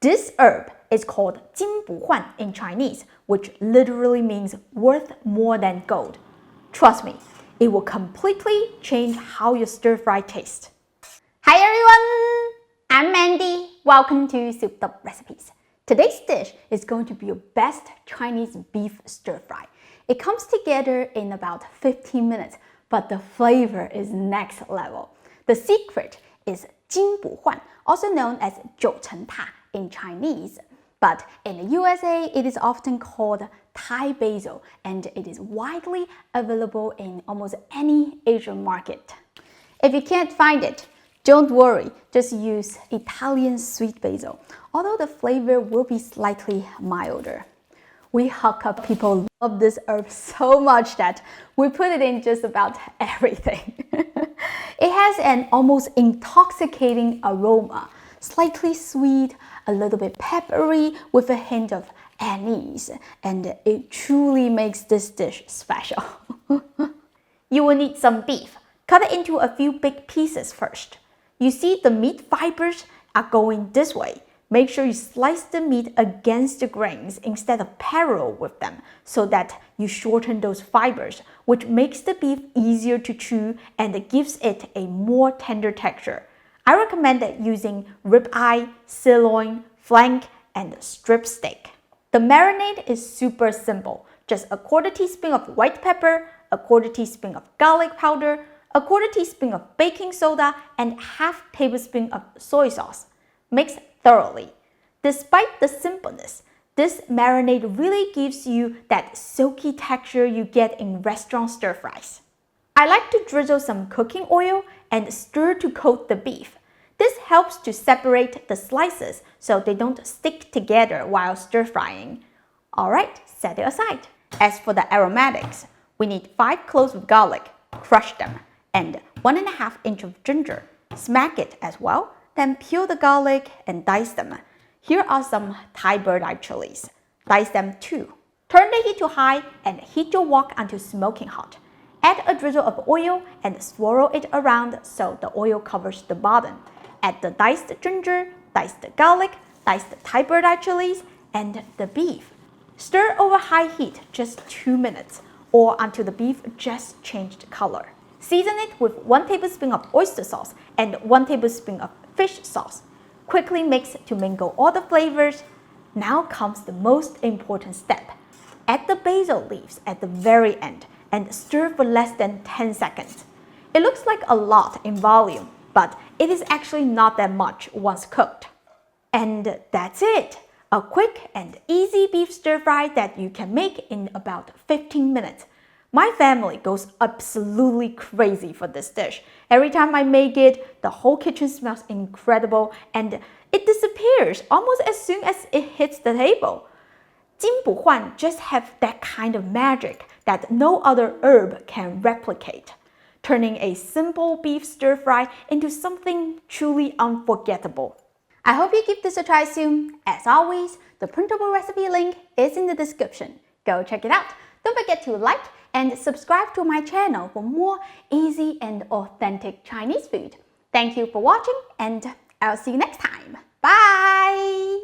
This herb is called 金不换 in Chinese, which literally means worth more than gold. Trust me, it will completely change how your stir fry tastes. Hi everyone! I'm Mandy. Welcome to Souped Up Recipes. Today's dish is going to be your best Chinese beef stir fry. It comes together in about 15 minutes, but the flavor is next level. The secret is 金不换, also known as 九层塔 in Chinese. But in the USA, it is often called Thai basil, and it is widely available in almost any Asian market. If you can't find it, don't worry, just use Italian sweet basil, although the flavor will be slightly milder. We Hakka people love this herb so much that we put it in just about everything. It has an almost intoxicating aroma, slightly sweet, a little bit peppery with a hint of anise, and it truly makes this dish special. You will need some beef. Cut it into a few big pieces first. You see the meat fibers are going this way. Make sure you slice the meat against the grains instead of parallel with them so that you shorten those fibers, which makes the beef easier to chew and gives it a more tender texture. I recommend using ribeye, sirloin, flank, and strip steak. The marinade is super simple. Just a quarter teaspoon of white pepper, a quarter teaspoon of garlic powder, a quarter teaspoon of baking soda, and half tablespoon of soy sauce. Mix thoroughly. Despite the simpleness, this marinade really gives you that silky texture you get in restaurant stir fries. I like to drizzle some cooking oil and stir to coat the beef. This helps to separate the slices so they don't stick together while stir frying. Alright, set it aside. As for the aromatics, we need 5 cloves of garlic, crush them, and 1.5 inch of ginger. Smack it as well, then peel the garlic and dice them. Here are some Thai bird-eye chilies. Dice them too. Turn the heat to high and heat your wok until smoking hot. Add a drizzle of oil and swirl it around so the oil covers the bottom. Add the diced ginger, dice the garlic, dice the Thai bird-eye chilies, and the beef. Stir over high heat just 2 minutes or until the beef just changed color. Season it with 1 tablespoon of oyster sauce and 1 tablespoon of fish sauce. Quickly mix to mingle all the flavors. Now comes the most important step. Add the basil leaves at the very end and stir for less than 10 seconds. It looks like a lot in volume, but it is actually not that much once cooked. And that's it! A quick and easy beef stir fry that you can make in about 15 minutes. My family goes absolutely crazy for this dish. Every time I make it, the whole kitchen smells incredible and it disappears almost as soon as it hits the table. 金不换 just have that kind of magic that no other herb can replicate, turning a simple beef stir fry into something truly unforgettable. I hope you give this a try soon. As always, the printable recipe link is in the description. Go check it out. Don't forget to like and subscribe to my channel for more easy and authentic Chinese food. Thank you for watching, and I'll see you next time. Bye!